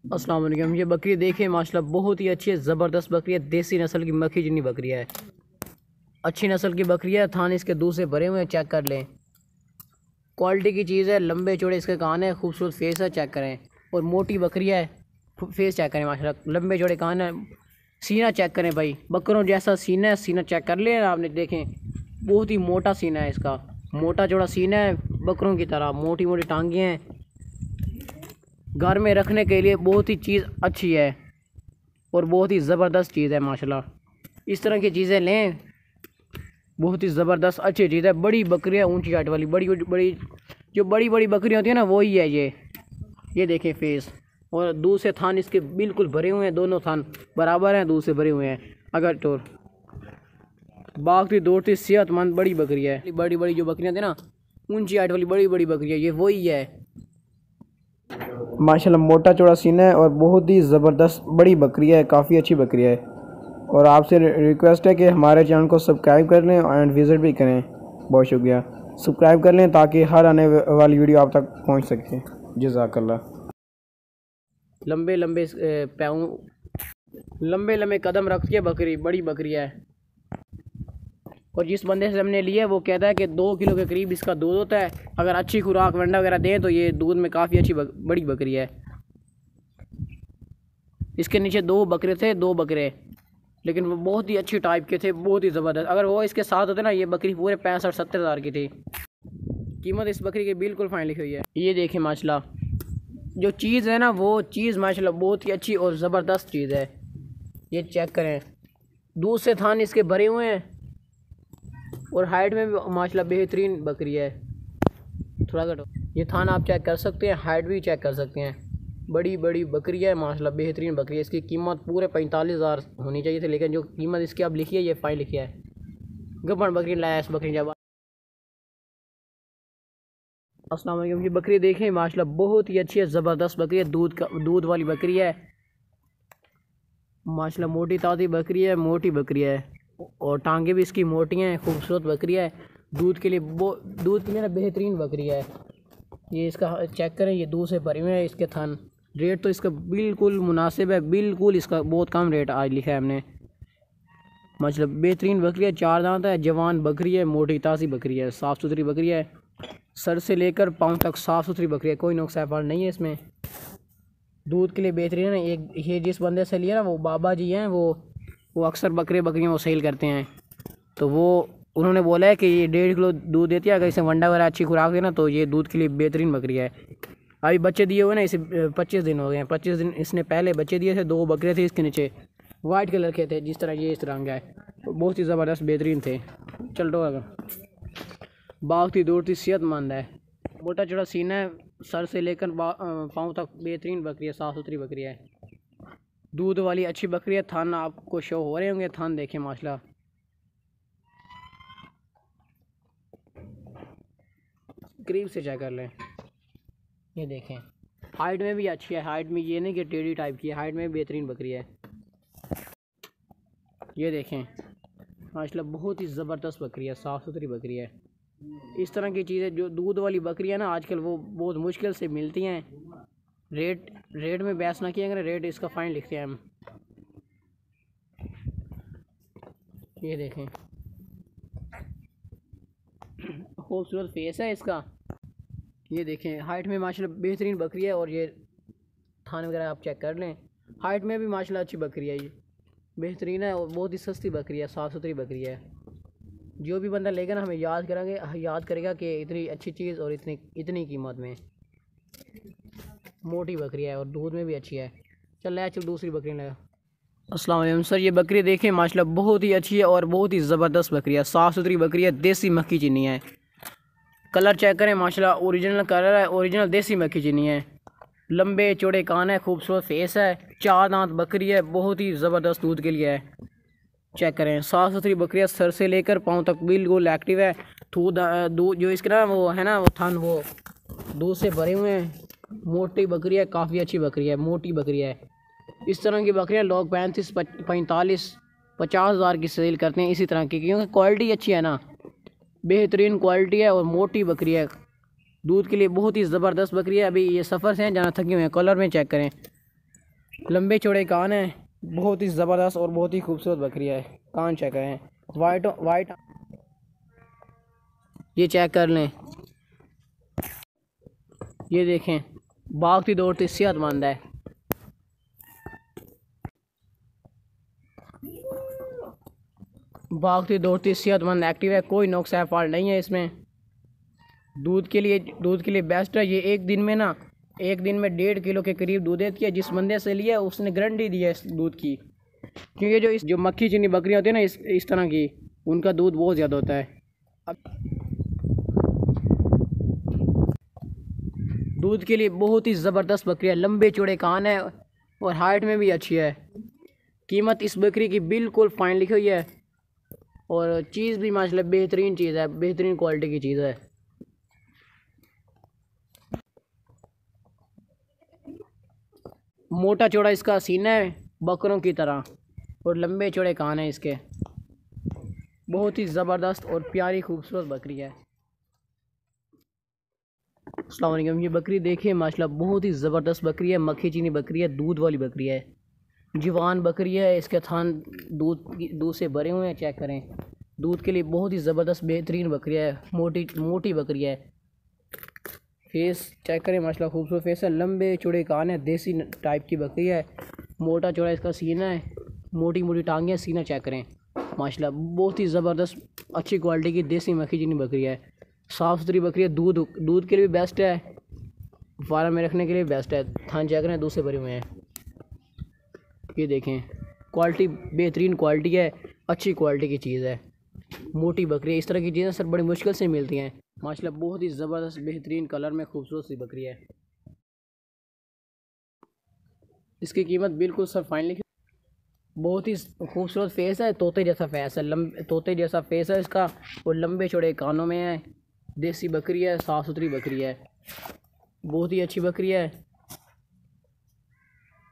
अस्सलाम वालेकुम। ये बकरी देखिए माशाल्लाह बहुत ही अच्छी है, ज़बरदस्त बकरी है। देसी नस्ल की मक्खी जितनी बकरी है, अच्छी नस्ल की बकरी है। थान इसके दूध से भरे हुए हैं, चेक कर लें। क्वालिटी की चीज़ है, लंबे चौड़े इसके कान है, खूबसूरत फेस है, चेक करें। और मोटी बकरी है, फेस चेक करें माशाल्लाह, लंबे चौड़े कान है। सीना चेक करें भाई, बकरों जैसा सीना है, सीना चेक कर लें आपने, देखें बहुत ही मोटा सीना है इसका, मोटा चौड़ा सीना है, बकरों की तरह मोटी मोटी टांगें हैं। घर में रखने के लिए बहुत ही चीज़ अच्छी है और बहुत ही ज़बरदस्त चीज़ है माशाल्लाह। इस तरह की चीज़ें लें, बहुत ही ज़बरदस्त अच्छी चीज़ है। बड़ी बकरी है, ऊंची हाइट वाली, बड़ी बड़ी जो बड़ी बड़ी बकरियाँ होती है ना, वही है ये देखें फेस। और दूध से थान इसके बिल्कुल भरे हुए हैं, दोनों थान बराबर हैं, दूध से भरे हुए हैं। अगर तो भागती दौड़ती सेहतमंद बड़ी बकरी है। बड़ी बड़ी जो बकरियाँ थी ना, ऊंची हाइट वाली बड़ी बड़ी बकरी है, ये वही है माशाल्लाह। मोटा चौड़ा सीना है और बहुत ही ज़बरदस्त बड़ी बकरी है, काफ़ी अच्छी बकरी है। और आपसे रिक्वेस्ट है कि हमारे चैनल को सब्सक्राइब कर लें और विज़िट भी करें। बहुत शुक्रिया, सब्सक्राइब कर लें ताकि हर आने वाली वीडियो आप तक पहुंच सके। जज़ाकल्लाह। लंबे लंबे पैरों, लंबे लंबे कदम रखती है बकरी, बड़ी बकरी है। और जिस बंदे से हमने लिया वो कहता है कि 2 किलो के करीब इसका दूध होता है। अगर अच्छी खुराक वंडा वगैरह दें तो ये दूध में काफ़ी अच्छी बड़ी बकरी है। इसके नीचे 2 बकरे थे, 2 बकरे, लेकिन वो बहुत ही अच्छी टाइप के थे, बहुत ही ज़बरदस्त। अगर वो इसके साथ होते ना, ये बकरी पूरे 65-70 हज़ार की थी। कीमत इस बकरी की बिल्कुल फाइन लिखी हुई है। ये देखें माशाल्लाह, जो चीज़ है ना, वो चीज़ माशाल्लाह बहुत ही अच्छी और ज़बरदस्त चीज़ है। ये चेक करें, दूध से थान इसके भरे हुए हैं और हाइट में भी माशाल्लाह बेहतरीन बकरी है। थोड़ा घटो, ये थान आप चेक कर सकते हैं, हाइट भी चेक कर सकते हैं। बड़ी बड़ी बकरी है माशाल्लाह, बेहतरीन बकरी है। इसकी कीमत पूरे 45,000 होनी चाहिए थी, लेकिन जो कीमत इसकी अब लिखी है ये फाइन लिखी है। गब्बन बकरी लाया इस बकरी जब। अस्सलाम वालेकुम। ये बकरी देखें माशाल्लाह बहुत ही अच्छी है, ज़बरदस्त बकरी है, दूध वाली बकरी है माशाल्लाह। मोटी ताज़ी बकरी है, मोटी बकरी है और टांगे भी इसकी मोटी हैं, खूबसूरत बकरी है। दूध के लिए ना बेहतरीन बकरी है। ये इसका चेक करें, ये दूध से भरे हुए हैं इसके थन। रेट तो इसका बिल्कुल मुनासिब है, बिल्कुल इसका बहुत कम रेट आज लिखा है हमने। मतलब बेहतरीन बकरी है, 4 दांत है, जवान बकरी है, मोटी ताज़ी बकरी है, साफ़ सुथरी बकरी है। सर से लेकर पाँव तक साफ़ सुथरी बकरी है, कोई नुकसा नहीं है इसमें। दूध के लिए बेहतरीन है। एक ये जिस बंदे से लिया ना, वो बाबा जी हैं, वो अक्सर बकरियाँ वो सेल करते हैं, तो वो उन्होंने बोला है कि ये 1.5 किलो दूध देती है। अगर इसे वंडा वगैरह अच्छी खुराक है ना, तो ये दूध के लिए बेहतरीन बकरी है। अभी बच्चे दिए हुए ना, इसे 25 दिन हो गए हैं। 25 दिन इसने पहले बच्चे दिए थे। 2 बकरे थे इसके नीचे, वाइट कलर के थे, जिस तरह ये इस रंग है, तो बहुत ही ज़बरदस्त बेहतरीन थे। चल दो, अगर भागती दौड़ती सेहतमंद है, मोटा चौड़ा सीना है, सर से लेकर पाँव तक बेहतरीन बकरी है, साफ़ सुथरी बकरी है, दूध वाली अच्छी बकरी है। थान आपको शो हो रहे होंगे, थान देखें माशाल्लाह, करीब से चेक कर लें। ये देखें, हाइट में भी अच्छी है, हाइट में ये नहीं कि टेढ़ी टाइप की है, हाइट में बेहतरीन बकरी है। ये देखें माशाल्लाह बहुत ही ज़बरदस्त बकरी है, साफ़ सुथरी बकरी है। इस तरह की चीज़ें जो दूध वाली बकरी है ना, आजकल वो बहुत मुश्किल से मिलती हैं। रेट में बहस ना किया करें, रेट इसका फाइन लिखते हैं हम। ये देखें खूबसूरत फेस है इसका। ये देखें हाइट में माशाल्लाह बेहतरीन बकरी है। और ये थान वगैरह आप चेक कर लें, हाइट में भी माशाल्लाह अच्छी बकरी है, ये बेहतरीन है और बहुत ही सस्ती बकरी है, साफ़ सुथरी बकरी है। जो भी बंदा लेगा ना, हमें याद करेगा कि इतनी अच्छी चीज़ और इतनी कीमत में। मोटी बकरी है और दूध में भी अच्छी है। चल दूसरी बकरी लगा। अस्सलाम वालेकुम सर, ये बकरी देखें माशाल्लाह बहुत ही अच्छी है और बहुत ही ज़बरदस्त बकरी है, साफ़ सुथरी बकरी है, देसी मक्खी चीनी है। कलर चेक करें माशाल्लाह, ओरिजिनल कलर है, ओरिजिनल देसी मक्खी चीनी है। लंबे चौड़े कान है, खूबसूरत फेस है, 4 दांत बकरी है, बहुत ही ज़बरदस्त दूध के लिए है। चेक करें, साफ़ सुथरी बकरी है, सर से लेकर पाँव तक बिल्कुल एक्टिव है। दूध जो इसके ना वो है ना, वो थन वो दूध से भरे हुए हैं। मोटी बकरी है, काफ़ी अच्छी बकरी है, मोटी बकरी है। इस तरह की बकरियाँ लोग 35, 45, 50 हज़ार की सेल करते हैं इसी तरह की, क्योंकि क्वालिटी अच्छी है ना, बेहतरीन क्वालिटी है और मोटी बकरी है। दूध के लिए बहुत ही ज़बरदस्त बकरी है। अभी ये सफ़र से हैं, जहाँ थके हुए हैं। कलर में चेक करें, लंबे चौड़े कान हैं, बहुत ही ज़बरदस्त और बहुत ही खूबसूरत बकरी है। कान चेक करें, वाइट वाइट, ये चेक कर लें, ये देखें, भागती दौड़ती सेहतमंद है। भागती दौड़ती सेहतमंद एक्टिव है, कोई नुक्स है फॉल्ट नहीं है इसमें। दूध के लिए बेस्ट है ये। एक दिन में 1.5 किलो के करीब दूध देती है। जिस बंदे से लिया उसने गारंटी दी है इस दूध की, क्योंकि जो मक्खी चीनी बकरियाँ होती है ना इस तरह की, उनका दूध बहुत ज़्यादा होता है। दूध के लिए बहुत ही ज़बरदस्त बकरी है, लंबे चौड़े कान है और हाइट में भी अच्छी है। कीमत इस बकरी की बिल्कुल फाइन लिखी हुई है और चीज़ भी माशाल्लाह बेहतरीन चीज़ है, बेहतरीन क्वालिटी की चीज़ है। मोटा चौड़ा इसका सीना है बकरों की तरह और लंबे चौड़े कान है इसके। बहुत ही ज़बरदस्त और प्यारी खूबसूरत बकरी है। अस्सलाम वालेकुम। ये बकरी देखिए माशाल्लाह बहुत ही ज़बरदस्त बकरी है, मक्खी चीनी बकरी है, दूध वाली बकरी है, जवान बकरी है। इसके थान दूध से भरे हुए हैं, चेक करें। दूध के लिए बहुत ही ज़बरदस्त बेहतरीन बकरी है, मोटी बकरी है। फेस चेक करें माशाल्लाह खूबसूरत फेस है, लंबे चौड़े कान है, देसी टाइप की बकरी है। मोटा चौड़ा इसका सीना है, मोटी मोटी टांगें हैं, सीना चेक करें माशाल्लाह बहुत ही ज़बरदस्त अच्छी क्वालिटी की देसी मक्खी चीनी बकरी है। साफ़ सुथरी बकरी है, दूध के लिए भी बेस्ट है, फार्म में रखने के लिए बेस्ट है। थान चेक करें, दूध से भरे हुए हैं। ये देखें, क्वालिटी बेहतरीन क्वालिटी है, अच्छी क्वालिटी की चीज़ है। मोटी बकरी है, इस तरह की चीज़ें सर बड़ी मुश्किल से मिलती हैं। माशाल्लाह बहुत ही ज़बरदस्त बेहतरीन कलर में खूबसूरत सी बकरी है। इसकी कीमत बिल्कुल सर फाइन लिखी। बहुत ही खूबसूरत फेस है, तोते जैसा फेस है, तोते जैसा फेस है इसका और लंबे चौड़े कानों में है। देसी बकरी है, साफ़ सुथरी बकरी है, बहुत ही अच्छी बकरी है।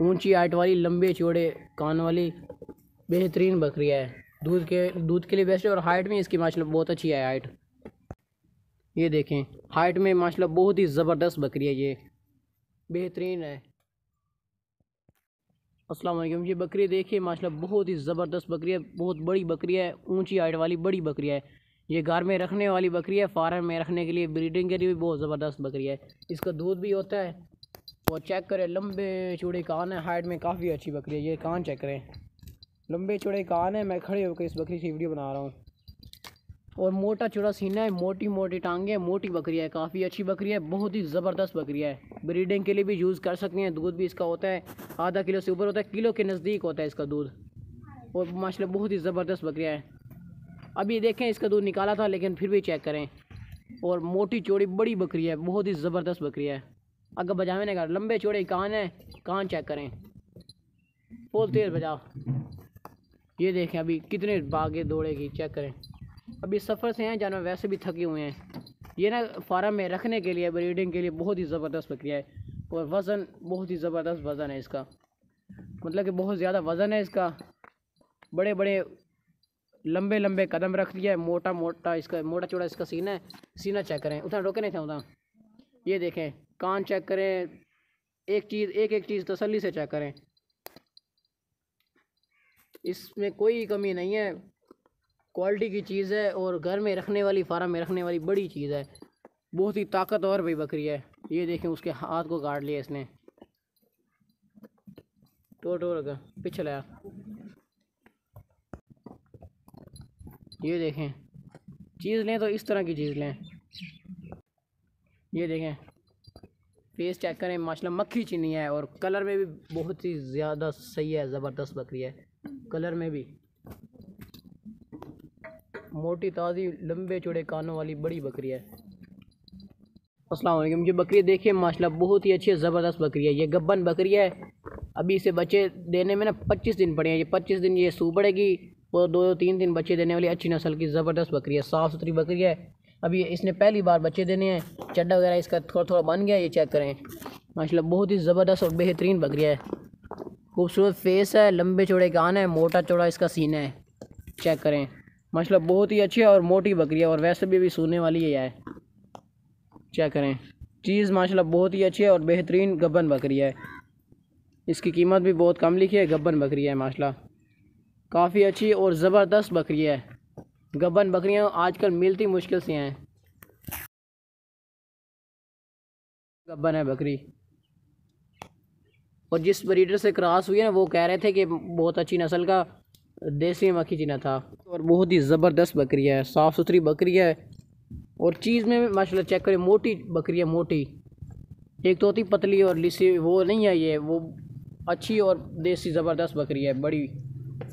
ऊंची हाइट वाली, लंबे चौड़े कान वाली बेहतरीन बकरी है। दूध के लिए बेस्ट है और हाइट में इसकी माशाल्लाह बहुत अच्छी है हाइट। ये देखें, हाइट में माशाल्लाह बहुत ही ज़बरदस्त बकरी है, ये बेहतरीन है। अस्सलाम वालेकुम। ये बकरी देखिए माशाल्लाह बहुत ही ज़बरदस्त बकरी है, बहुत बड़ी बकरी है, ऊंची हाइट वाली बड़ी बकरी है। ये घर में रखने वाली बकरी है, फार्म में रखने के लिए, ब्रीडिंग के लिए भी बहुत ज़बरदस्त बकरी है। इसका दूध भी होता है और चेक करें, लंबे चौड़े कान है, हाइट में काफ़ी अच्छी बकरी है। ये कान चेक करें, लंबे चौड़े कान है। मैं खड़े होकर इस बकरी की वीडियो बना रहा हूँ और मोटा चौड़ा सीना है, मोटी मोटी टांगे, मोटी बकरी है, काफ़ी अच्छी बकरी है, बहुत ही ज़बरदस्त बकरी है। ब्रीडिंग के लिए भी यूज़ कर सकते हैं। दूध भी इसका होता है आधा किलो से ऊपर होता है, किलो के नज़दीक होता है इसका दूध और माशाल्लाह बहुत ही ज़बरदस्त बकरियाँ है। अभी देखें इसका दूध निकाला था लेकिन फिर भी चेक करें, और मोटी चौड़ी बड़ी बकरी है, बहुत ही ज़बरदस्त बकरी है। अगर बजावे ने कहा, लंबे चौड़े कान है, कान चेक करें, बहुत तेज़ बजा। ये देखें अभी कितने भागे दौड़ेगी, चेक करें। अभी सफ़र से हैं जानवर, वैसे भी थके हुए हैं। ये ना फार्म में रखने के लिए, ब्रीडिंग के लिए बहुत ही ज़बरदस्त बकरिया है और वज़न बहुत ही ज़बरदस्त वज़न है इसका, मतलब कि बहुत ज़्यादा वज़न है इसका। बड़े बड़े लंबे लंबे कदम रख दिया है, मोटा चौड़ा इसका सीना है। सीना चेक करें, उतना रोके नहीं था उतना। ये देखें, कान चेक करें, एक चीज़ तसल्ली से चेक करें, इसमें कोई कमी नहीं है, क्वालिटी की चीज़ है और घर में रखने वाली, फार्म में रखने वाली बड़ी चीज़ है। बहुत ही ताकतवर भी बकरी है। ये देखें, उसके हाथ को काट लिया इसने, टोर पीछे लाया। ये देखें, चीज़ लें तो इस तरह की चीज़ लें। ये देखें, फेस चेक करें, माशाल्लाह मक्खी चीनी है और कलर में भी बहुत ही ज़्यादा सही है, ज़बरदस्त बकरी है कलर में भी। मोटी ताज़ी लंबे चौड़े कानों वाली बड़ी बकरी है। अस्सलाम वालेकुम। ये बकरी देखिए माशाल्लाह बहुत ही अच्छी ज़बरदस्त बकरी है। ये गब्बन बकरी है, अभी इसे बच्चे देने में ना 25 दिन पड़े हैं। ये 25 दिन ये सूह पड़ेगी और 2-3 दिन बच्चे देने वाली अच्छी नस्ल की ज़बरदस्त बकरी है, साफ़ सुथरी बकरी है। अभी इसने पहली बार बच्चे देने हैं, चड्डा वगैरह इसका थोड़ा थोड़ा बन गया। ये चेक करें, माशाल्लाह बहुत ही ज़बरदस्त और बेहतरीन बकरी है। खूबसूरत फेस है, लंबे चौड़े कान है, मोटा चौड़ा इसका सीना है, चेक करें। माशाल्लाह बहुत ही अच्छी है और मोटी बकरी है और वैसे भी सूने वाली है। चेक करें, चीज़ माशाल्लाह बहुत ही अच्छी है और बेहतरीन गब्बन बकरी है। इसकी कीमत भी बहुत कम लिखी है। गब्बन बकरी है माशाल्लाह, काफ़ी अच्छी और ज़बरदस्त बकरी है। गब्बन बकरियां आजकल मिलती मुश्किल से हैं। गब्बन है बकरी, और जिस ब्रीडर से क्रॉस हुई है ना, वो कह रहे थे कि बहुत अच्छी नस्ल का देसी मक्खी चीना था, और बहुत ही ज़बरदस्त बकरी है, साफ़ सुथरी बकरी है। और चीज़ में माशाल्लाह चेक करें, मोटी बकरी है, मोटी। एक तो होती पतली और लिसी, वो नहीं है ये, वो अच्छी और देसी ज़बरदस्त बकरी है। बड़ी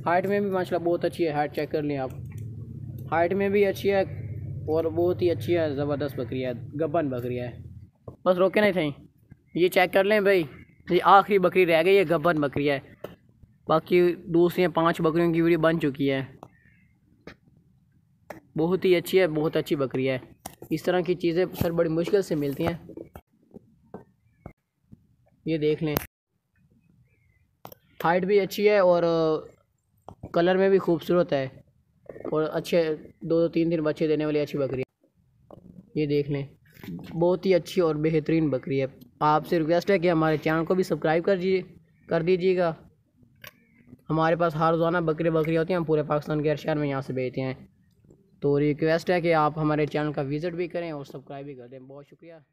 हाइट में भी माशाल्लाह बहुत अच्छी है, हाइट चेक कर लें आप, हाइट में भी अच्छी है और बहुत ही अच्छी है, ज़बरदस्त बकरी है, गब्बन बकरी है। बस रोके नहीं थे, ये चेक कर लें भाई, ये आखिरी बकरी रह गई है, गब्बन बकरी है। बाकी दूसरी 5 बकरियों की वीडियो बन चुकी है। बहुत ही अच्छी है, बहुत अच्छी बकरी है। इस तरह की चीज़ें सर बड़ी मुश्किल से मिलती हैं। ये देख लें, हाइट भी अच्छी है और कलर में भी खूबसूरत है, और अच्छे 2-3 दिन बच्चे देने वाली अच्छी बकरी है। ये देख लें, बहुत ही अच्छी और बेहतरीन बकरी है। आपसे रिक्वेस्ट है कि हमारे चैनल को भी सब्सक्राइब कर दीजिएगा। हमारे पास हर रोज़ाना बकरियाँ होती हैं, हम पूरे पाकिस्तान के हर शहर में यहाँ से भेजते हैं। तो रिक्वेस्ट है कि आप हमारे चैनल का विज़िट भी करें और सब्सक्राइब भी कर दें। बहुत शुक्रिया।